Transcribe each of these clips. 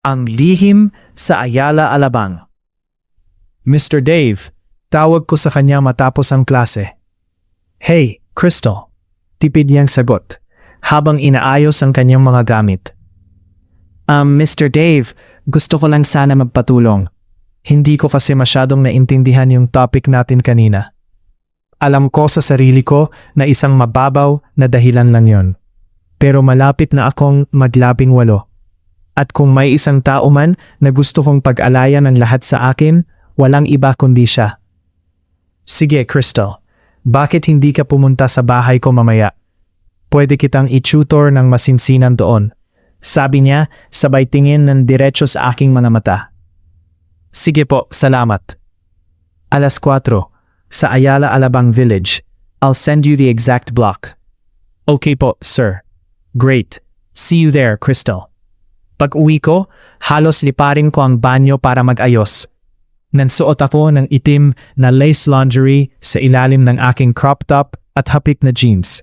Ang lihim sa Ayala Alabang. Mr. Dave, tawag ko sa kanya matapos ang klase. Hey, Crystal, tipid niyang sagot, habang inaayos ang kanyang mga gamit. Mr. Dave, gusto ko lang sana magpatulong. Hindi ko kasi masyadong naintindihan yung topic natin kanina. Alam ko sa sarili ko na isang mababaw na dahilan lang yon. Pero malapit na akong maglabing 8. At kung may isang tao man na gusto kong pag-alayan ng lahat sa akin, walang iba kundi siya. Sige, Crystal, bakit hindi ka pumunta sa bahay ko mamaya? Pwede kitang i-tutor ng masinsinan doon. Sabi niya, sabay tingin ng diretso sa aking mga mata. Sige po, salamat. 4:00, sa Ayala Alabang Village. I'll send you the exact block. Okay po, sir. Great. See you there, Crystal. Pag-uwi ko, halos liparin ko ang banyo para mag-ayos. Nansuot ako ng itim na lace lingerie sa ilalim ng aking crop top at hapik na jeans.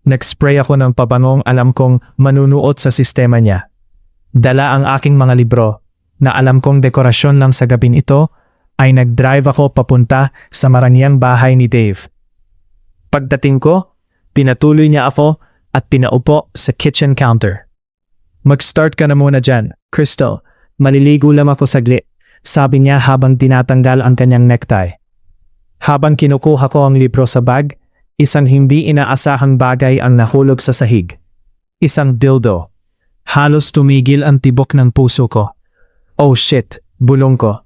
Nag-spray ako ng pabangong alam kong manunuot sa sistema niya. Dala ang aking mga libro na alam kong dekorasyon lang sa gabing ito ay nag-drive ako papunta sa marangyang bahay ni Dave. Pagdating ko, pinatuloy niya ako at pinaupo sa kitchen counter. Mag-start ka na muna dyan, Crystal. Maliligo lang ako saglit, sabi niya habang tinatanggal ang kanyang necktie. Habang kinukuha ko ang libro sa bag, isang hindi inaasahang bagay ang nahulog sa sahig. Isang dildo. Halos tumigil ang tibok ng puso ko. Oh shit, bulong ko.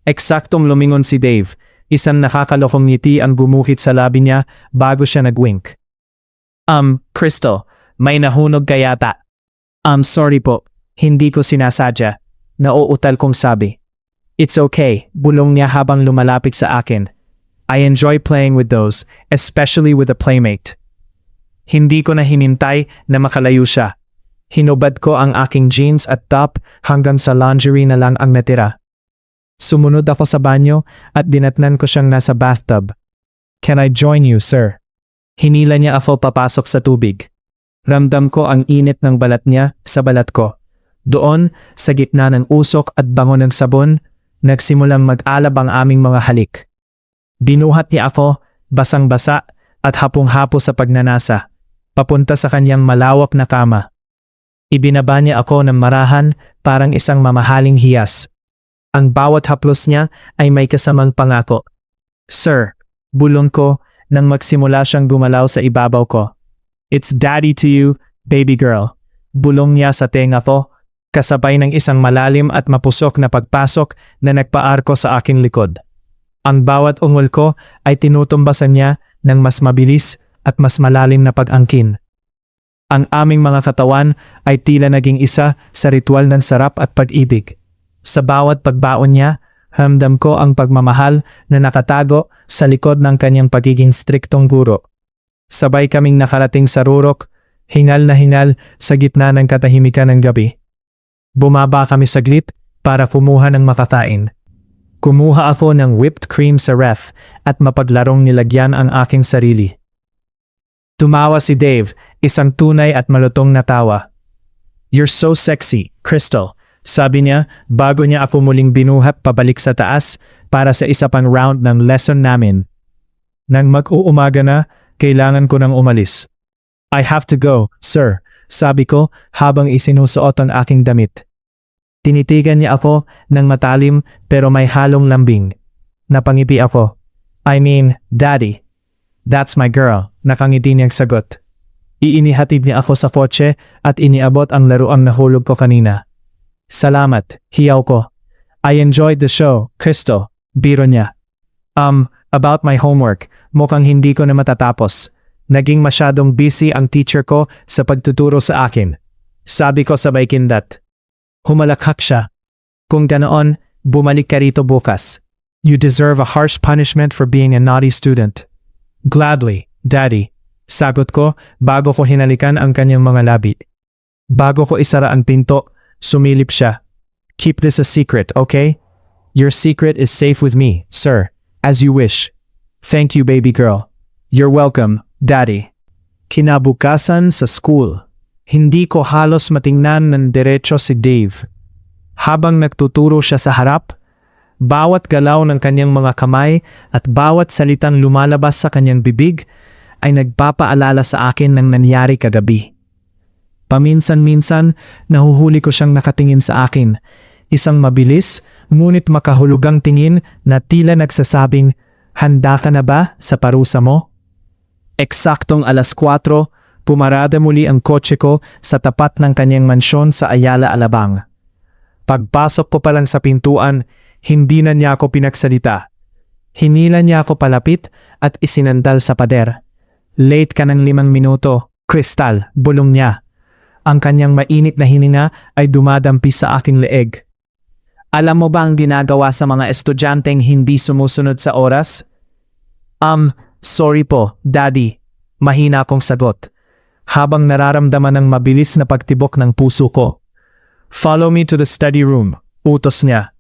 Eksaktong lumingon si Dave. Isang nakakalokong ngiti ang bumuhit sa labi niya bago siya nag-wink. Crystal, may nahunog ka yata. Sorry po, hindi ko sinasadya. Nauutal kong sabi. It's okay, bulong niya habang lumalapit sa akin. I enjoy playing with those, especially with a playmate. Hindi ko na hinintay na makalayo siya. Hinubad ko ang aking jeans at top hanggang sa lingerie na lang ang natira. Sumunod ako sa banyo at dinatnan ko siyang nasa bathtub. Can I join you, sir? Hinila niya ako papasok sa tubig. Ramdam ko ang init ng balat niya sa balat ko. Doon, sa gitna ng usok at bango ng sabon, nagsimulang mag-alab ang aming mga halik. Binuhat niya ako, basang-basa at hapong-hapo sa pagnanasa, papunta sa kanyang malawak na kama. Ibinaba niya ako ng marahan parang isang mamahaling hiyas. Ang bawat haplos niya ay may kasamang pangako. Sir, bulong ko nang magsimula siyang gumalaw sa ibabaw ko. It's daddy to you, baby girl. Bulong niya sa tenga ko, kasabay ng isang malalim at mapusok na pagpasok na nagpaarko sa aking likod. Ang bawat ungol ko ay tinutumbasan niya ng mas mabilis at mas malalim na pag-angkin. Ang aming mga katawan ay tila naging isa sa ritual ng sarap at pag-ibig. Sa bawat pagbaon niya, hamdam ko ang pagmamahal na nakatago sa likod ng kanyang pagiging striktong guro. Sabay kaming nakarating sa rurok, hingal na hingal sa gitna ng katahimikan ng gabi. Bumaba kami saglit para kumuha ng makakain. Kumuha ako ng whipped cream sa ref at mapaglarong nilagyan ang aking sarili. Tumawa si Dave, isang tunay at malutong na tawa. You're so sexy, Crystal. Sabi niya bago niya ako muling binuhat pabalik sa taas para sa isa pang round ng lesson namin. Nang mag-uumaga na, kailangan ko nang umalis. I have to go, sir, sabi ko habang isinusuot ang aking damit. Tinitigan niya ako ng matalim pero may halong lambing. Napangipi ako. I mean, daddy. That's my girl, nakangiti niyang sagot. Iinihatid niya ako sa kotse at iniabot ang laruang nahulog ko kanina. Salamat, hiyaw ko. I enjoyed the show, Crystal, biro niya. About my homework, mukhang hindi ko na matatapos. Naging masyadong busy ang teacher ko sa pagtuturo sa akin. Sabi ko sabay kindat. Humalakhak siya. Kung ganoon, bumalik ka rito bukas. You deserve a harsh punishment for being a naughty student. Gladly, Daddy. Sagot ko bago ko hinalikan ang kanyang mga labi. Bago ko isara ang pinto, sumilip siya. Keep this a secret, okay? Your secret is safe with me, sir. As you wish. Thank you, baby girl. You're welcome, Daddy. Kinabukasan sa school. Hindi ko halos matingnan ng diretso si Dave. Habang nagtuturo siya sa harap, bawat galaw ng kanyang mga kamay at bawat salitang lumalabas sa kanyang bibig ay nagpapaalala sa akin ng nangyari kagabi. Paminsan-minsan, nahuhuli ko siyang nakatingin sa akin. Isang mabilis, ngunit makahulugang tingin na tila nagsasabing, "Handa ka na ba sa parusa mo?" Eksaktong 4:00, pumarada muli ang kotse ko sa tapat ng kanyang mansyon sa Ayala, Alabang. Pagpasok ko pa lang sa pintuan, hindi na niya ako pinagsalita. Hinila niya ako palapit at isinandal sa pader. "Late ka ng 5 minuto, Crystal," bulong niya. Ang kanyang mainit na hininga ay dumadampi sa aking leeg. "Alam mo ba ang ginagawa sa mga estudyanteng hindi sumusunod sa oras?" Sorry po, Daddy." Mahina akong sagot, habang nararamdaman ng mabilis na pagtibok ng puso ko. "Follow me to the study room," utos niya.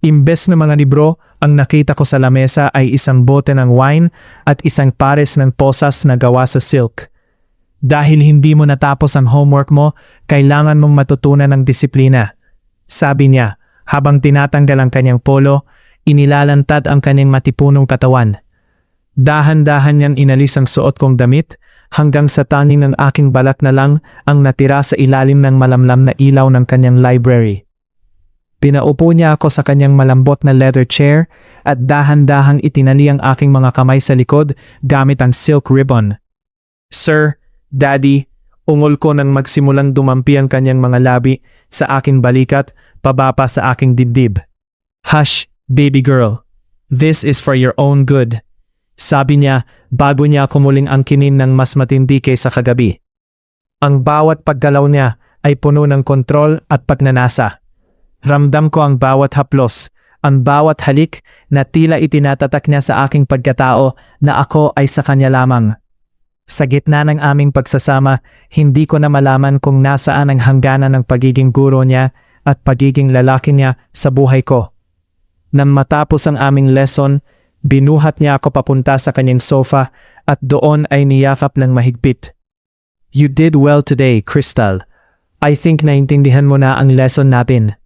Imbes na mga libro, ang nakita ko sa lamesa ay isang bote ng wine at isang pares ng posas na gawa sa silk. "Dahil hindi mo natapos ang homework mo, kailangan mong matutunan ng disiplina," sabi niya habang tinatanggal ang kanyang polo, inilalantad ang kanyang matipunong katawan. Dahan-dahan niyang inalis ang suot kong damit hanggang sa tanging ng aking balat na lang ang natira sa ilalim ng malamlam na ilaw ng kanyang library. Pinaupo niya ako sa kanyang malambot na leather chair at dahan-dahang itinali ang aking mga kamay sa likod gamit ang silk ribbon. "Sir, Daddy," ungol ko nang magsimulang dumampi ang kanyang mga labi sa aking balikat pababa sa aking dibdib. "Hush, baby girl. This is for your own good," sabi niya bago niya ako muling angkinin ng mas matindi kaysa kagabi. Ang bawat paggalaw niya ay puno ng kontrol at pagnanasa. Ramdam ko ang bawat haplos, ang bawat halik na tila itinatatak niya sa aking pagkatao na ako ay sa kanya lamang. Sa gitna ng aming pagsasama, hindi ko na malaman kung nasaan ang hangganan ng pagiging guro niya at pagiging lalaki niya sa buhay ko. Nang matapos ang aming lesson, binuhat niya ako papunta sa kanyang sofa at doon ay niyakap ng mahigpit. "You did well today, Crystal. I think naintindihan mo na ang lesson natin."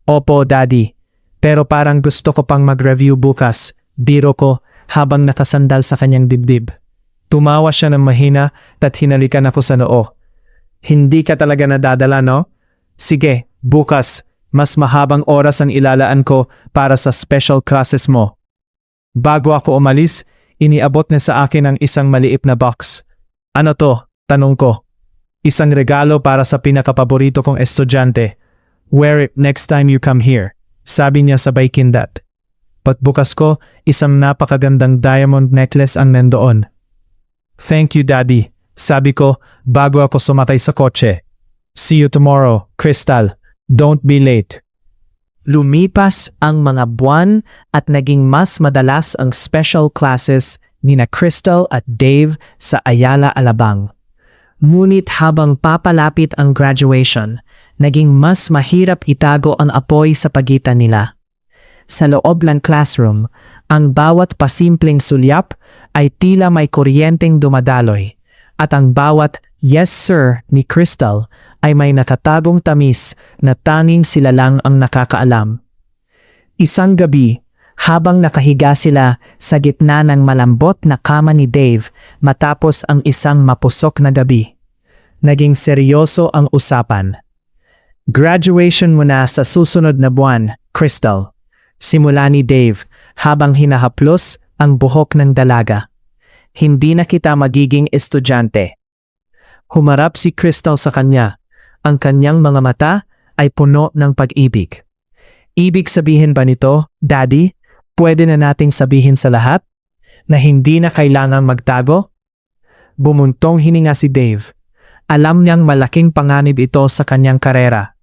"Opo, Daddy. Pero parang gusto ko pang mag-review bukas," biro ko habang nakasandal sa kanyang dibdib. Tumawa siya ng mahina at hinalikan ako sa noo. "Hindi ka talaga nadadala, no? Sige, bukas, mas mahabang oras ang ilalaan ko para sa special classes mo." Bago ako umalis, iniabot niya sa akin ang isang maliit na box. "Ano to?" tanong ko. "Isang regalo para sa pinakapaborito kong estudyante. Wear it next time you come here," sabi niya sabay kindat. Pagbukas ko, isang napakagandang diamond necklace ang nandoon. "Thank you, Daddy," sabi ko bago ako sumakay sa kotse. "See you tomorrow, Crystal. Don't be late." Lumipas ang mga buwan at naging mas madalas ang special classes nina Crystal at Dave sa Ayala, Alabang. Ngunit habang papalapit ang graduation, naging mas mahirap itago ang apoy sa pagitan nila. Sa loob ng classroom, ang bawat pasimpleng sulyap ay tila may kuryenteng dumadaloy, at ang bawat "Yes sir" ni Crystal ay may nakatagong tamis na tanging sila lang ang nakakaalam. Isang gabi, habang nakahiga sila sa gitna ng malambot na kama ni Dave matapos ang isang mapusok na gabi, naging seryoso ang usapan. "Graduation mo na sa susunod na buwan, Crystal," simula ni Dave habang hinahaplos ang buhok ng dalaga. "Hindi na kita magiging estudyante." Humarap si Crystal sa kanya. Ang kanyang mga mata ay puno ng pag-ibig. "Ibig sabihin ba nito, Daddy, pwede na nating sabihin sa lahat na hindi na kailangang magtago?" Bumuntong hininga si Dave. Alam niyang malaking panganib ito sa kanyang karera,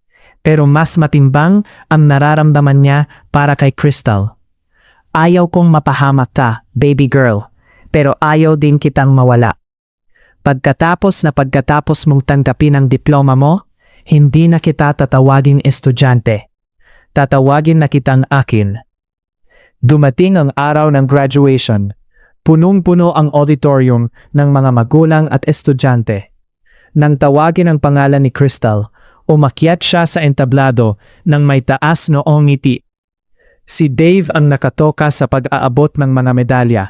pero mas matimbang ang nararamdaman niya para kay Crystal. "Ayaw kong mapahamak ka, baby girl, pero ayaw din kitang mawala. Pagkatapos mong tanggapin ang diploma mo, hindi na kita tatawagin estudyante. Tatawagin na kitang akin." Dumating ang araw ng graduation. Punong-puno ang auditorium ng mga magulang at estudyante. Nang tawagin ang pangalan ni Crystal, umakyat siya sa entablado ng may taas noong ngiti. Si Dave ang nakatoka sa pag-aabot ng mga medalya.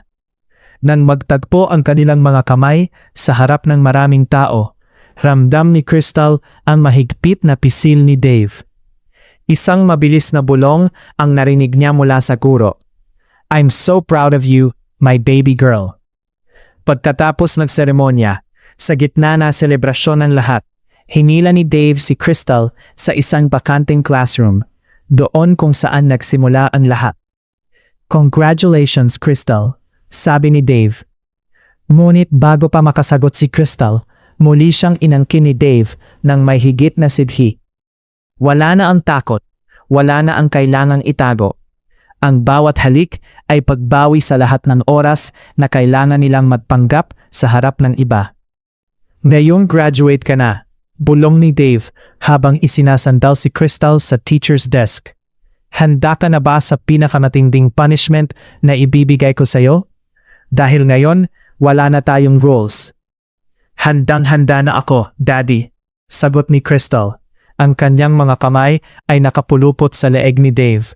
Nang magtagpo ang kanilang mga kamay sa harap ng maraming tao, ramdam ni Crystal ang mahigpit na pisil ni Dave. Isang mabilis na bulong ang narinig niya mula sa guro. "I'm so proud of you, my baby girl." Pagkatapos ng seremonya, sa gitna na selebrasyon ng lahat, hinila ni Dave si Crystal sa isang bakanteng classroom, doon kung saan nagsimula ang lahat. "Congratulations, Crystal," sabi ni Dave. Ngunit bago pa makasagot si Crystal, muli siyang inangkin ni Dave ng may higit na sidhi. Wala na ang takot, wala na ang kailangang itago. Ang bawat halik ay pagbawi sa lahat ng oras na kailangan nilang magpanggap sa harap ng iba. "Ngayong graduate ka na," bulong ni Dave habang isinasandal si Crystal sa teacher's desk. "Handa ka na ba sa pinakamatinding punishment na ibibigay ko sa'yo? Dahil ngayon, wala na tayong rules." "Handang-handa na ako, Daddy," sagot ni Crystal. Ang kanyang mga kamay ay nakapulupot sa leeg ni Dave.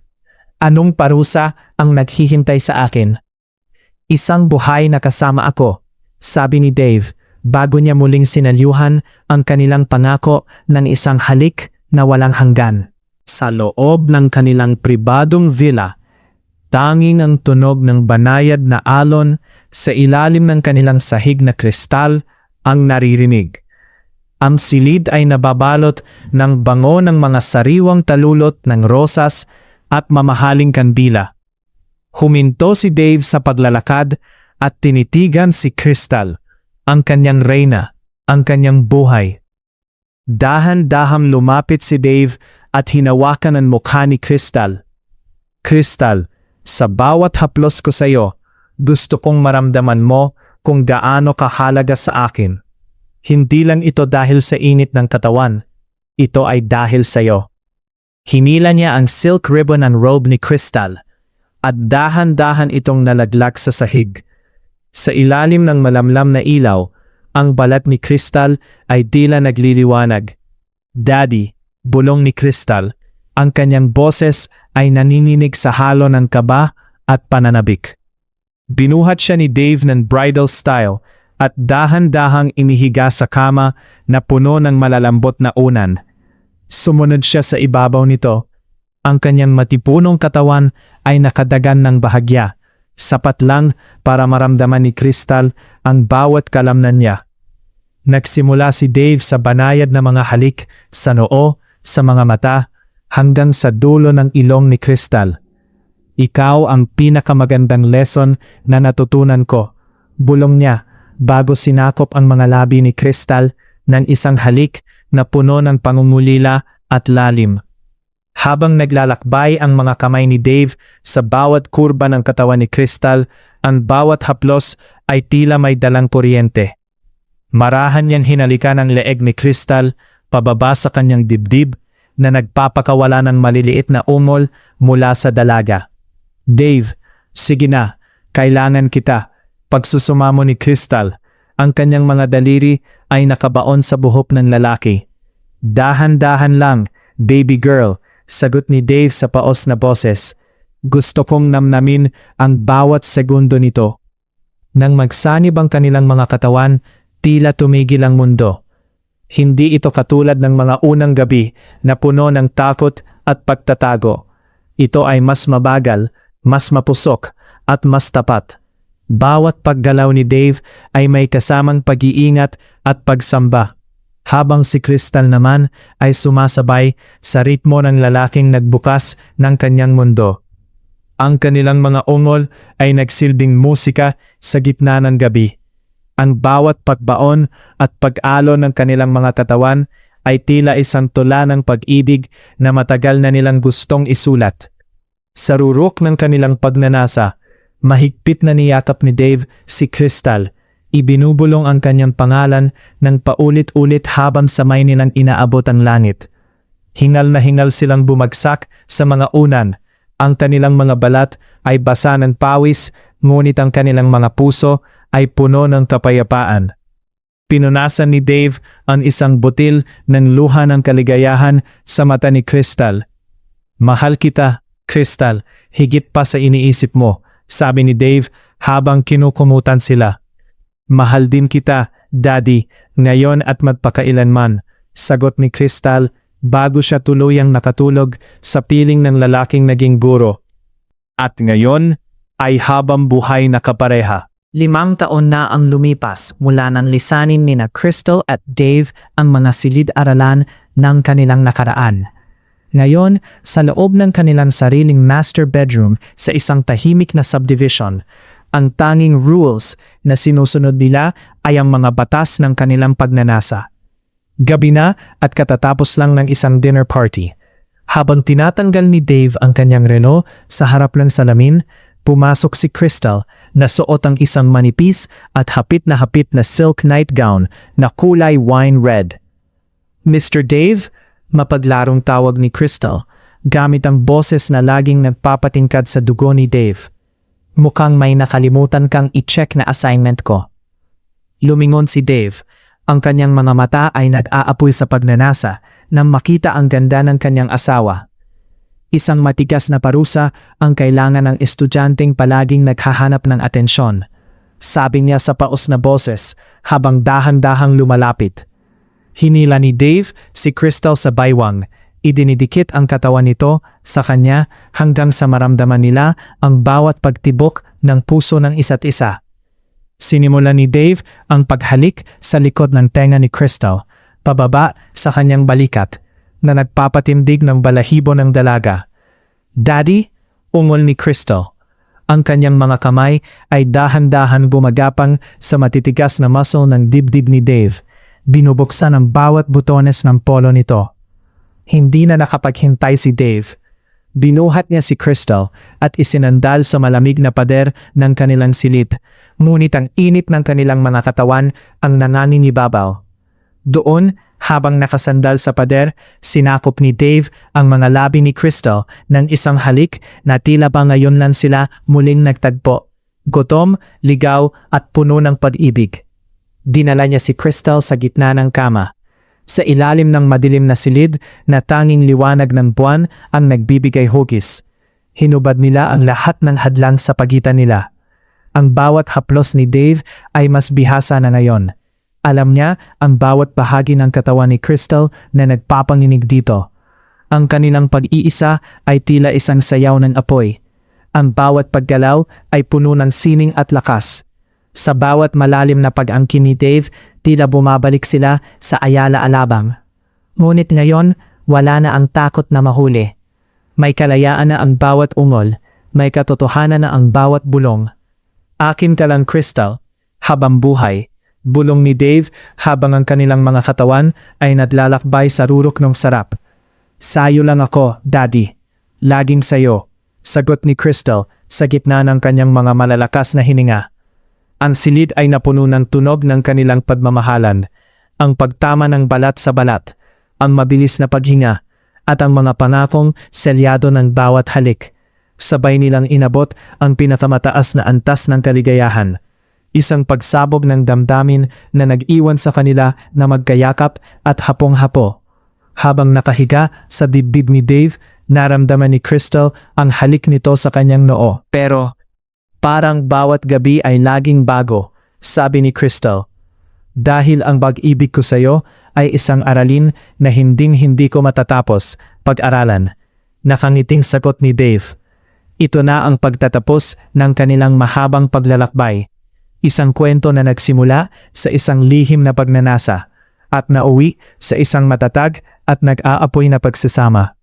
"Anong parusa ang naghihintay sa akin?" "Isang buhay na kasama ako," sabi ni Dave, bago niya muling sinalyuhan ang kanilang pangako ng isang halik na walang hanggan. Sa loob ng kanilang pribadong villa, tanging ang tunog ng banayad na alon sa ilalim ng kanilang sahig na kristal ang naririnig. Ang silid ay nababalot ng bango ng mga sariwang talulot ng rosas at mamahaling kandila. Huminto si Dave sa paglalakad at tinitigan si Crystal, ang kanyang reyna, ang kanyang buhay. Dahan-dahang lumapit si Dave at hinawakan ang mukha ni Crystal. "Crystal, sa bawat haplos ko sa iyo, gusto kong maramdaman mo kung gaano kahalaga sa akin. Hindi lang ito dahil sa init ng katawan, ito ay dahil sa iyo." Hinila niya ang silk ribbon and robe ni Crystal, at dahan-dahan itong nalaglag sa sahig. Sa ilalim ng malamlam na ilaw, ang balat ni Crystal ay tila nagliliwanag. "Daddy," bulong ni Crystal, ang kanyang boses ay nanininig sa halo ng kaba at pananabik. Binuhat siya ni Dave ng bridal style at dahan-dahang inihiga sa kama na puno ng malalambot na unan. Sumunod siya sa ibabaw nito. Ang kanyang matipunong katawan ay nakadagan ng bahagya, sapat lang para maramdaman ni Crystal ang bawat kalamnan niya. Nagsimula si Dave sa banayad na mga halik sa noo, sa mga mata, hanggang sa dulo ng ilong ni Crystal. "Ikaw ang pinakamagandang lesson na natutunan ko," bulong niya bago sinakop ang mga labi ni Crystal ng isang halik na puno ng pangungulila at lalim. Habang naglalakbay ang mga kamay ni Dave sa bawat kurba ng katawan ni Crystal, ang bawat haplos ay tila may dalang kuryente. Marahan niyang hinalikan ang leeg ni Crystal pababa sa kanyang dibdib na nagpapakawala ng maliliit na ungol mula sa dalaga. "Dave, sige na, kailangan kita," pagsusumamo ni Crystal. Ang kanyang mga daliri ay nakabaon sa buhok ng lalaki. "Dahan-dahan lang, baby girl," sagot ni Dave sa paos na boses. "Gusto kong namnamin ang bawat segundo nito." Nang magsanib ang kanilang mga katawan, tila tumigil ang mundo. Hindi ito katulad ng mga unang gabi na puno ng takot at pagtatago. Ito ay mas mabagal, mas mapusok, at mas tapat. Bawat paggalaw ni Dave ay may kasamang pag-iingat at pagsamba, habang si Crystal naman ay sumasabay sa ritmo ng lalaking nagbukas ng kanyang mundo. Ang kanilang mga ungol ay nagsilbing musika sa gitna ng gabi. Ang bawat pagbaon at pag-alon ng kanilang mga katawan ay tila isang tula ng pag-ibig na matagal na nilang gustong isulat. Sa rurok ng kanilang pagnanasa, mahigpit na niyakap ni Dave si Crystal. Ibinubulong ang kanyang pangalan ng paulit-ulit habang samay nilang inaabot ang langit. Hingal na hingal silang bumagsak sa mga unan. Ang kanilang mga balat ay basa ng pawis, ngunit ang kanilang mga puso ay puno ng kapayapaan. Pinunasan ni Dave ang isang butil ng luha ng kaligayahan sa mata ni Crystal. Mahal kita, Crystal, higit pa sa iniisip mo, sabi ni Dave habang kinukumutan sila. Mahal din kita, Daddy, ngayon at magpakailanman, sagot ni Crystal bago siya tuluyang nakatulog sa piling ng lalaking naging guro. At ngayon ay habang buhay na kapareha. 5 taon na ang lumipas mula nang lisanin ni na Crystal at Dave ang mga silid-aralan ng kanilang nakaraan. Ngayon, sa loob ng kanilang sariling master bedroom sa isang tahimik na subdivision, ang tanging rules na sinusunod nila ay ang mga batas ng kanilang pagnanasa. Gabi na at katatapos lang ng isang dinner party. Habang tinatanggal ni Dave ang kanyang relo sa harap ng salamin, pumasok si Crystal na suot ang isang manipis at hapit na silk nightgown na kulay wine red. Mr. Dave, mapaglarong tawag ni Crystal, gamit ang boses na laging nagpapatingkad sa dugo ni Dave. Mukhang may nakalimutan kang i-check na assignment ko. Lumingon si Dave. Ang kanyang mga mata ay nag-aapoy sa pagnanasa nang makita ang ganda ng kanyang asawa. Isang matigas na parusa ang kailangan ng estudyanteng palaging naghahanap ng atensyon. Sabi niya sa paos na boses habang dahan-dahang lumalapit. Hinila ni Dave si Crystal sa baywang. Idinidikit ang katawan nito sa kanya hanggang sa maramdaman nila ang bawat pagtibok ng puso ng isa't isa. Sinimulan ni Dave ang paghalik sa likod ng tenga ni Crystal, pababa sa kanyang balikat, na nagpapatindig ng balahibo ng dalaga. Daddy, ungol ni Crystal. Ang kanyang mga kamay ay dahan-dahan gumagapang sa matitigas na muscle ng dibdib ni Dave. Binubuksan ang bawat butones ng polo nito. Hindi na nakapaghintay si Dave. Binuhat niya si Crystal at isinandal sa malamig na pader ng kanilang silid, ngunit ang init ng kanilang mga katawan ang nanganinibabaw. Doon, habang nakasandal sa pader, sinakop ni Dave ang mga labi ni Crystal ng isang halik na tila ba ngayon lang sila muling nagtagpo. Gutom, ligaw at puno ng pag-ibig. Dinala niya si Crystal sa gitna ng kama. Sa ilalim ng madilim na silid na tanging liwanag ng buwan ang nagbibigay hugis. Hinubad nila ang lahat ng hadlang sa pagitan nila. Ang bawat haplos ni Dave ay mas bihasa na ngayon. Alam niya ang bawat bahagi ng katawan ni Crystal na nagpapanginig dito. Ang kanilang pag-iisa ay tila isang sayaw ng apoy. Ang bawat paggalaw ay puno ng sining at lakas. Sa bawat malalim na pag-angkin ni Dave, tila bumabalik sila sa Ayala Alabang. Ngunit ngayon, wala na ang takot na mahuli. May kalayaan na ang bawat ungol, may katotohanan na ang bawat bulong. Akin ka lang, Crystal, habang buhay. Bulong ni Dave habang ang kanilang mga katawan ay naglalakbay sa rurok ng sarap. Sayo lang ako, Daddy. Laging sayo, sagot ni Crystal sa gitna ng kanyang mga malalakas na hininga. Ang silid ay napuno ng tunog ng kanilang pagmamahalan, ang pagtama ng balat sa balat, ang mabilis na paghinga, at ang mga pangakong selyado ng bawat halik. Sabay nilang inabot ang pinakamataas na antas ng kaligayahan. Isang pagsabog ng damdamin na nag-iwan sa kanila na magkayakap at hapong-hapo. Habang nakahiga sa dibdib ni Dave, naramdaman ni Crystal ang halik nito sa kanyang noo. Pero, parang bawat gabi ay laging bago, sabi ni Crystal. Dahil ang pag-ibig ko sa iyo ay isang aralin na hinding-hindi ko matatapos pag-aralan. Nakangiting sagot ni Dave. Ito na ang pagtatapos ng kanilang mahabang paglalakbay. Isang kwento na nagsimula sa isang lihim na pagnanasa at nauwi sa isang matatag at nag-aapoy na pagsasama.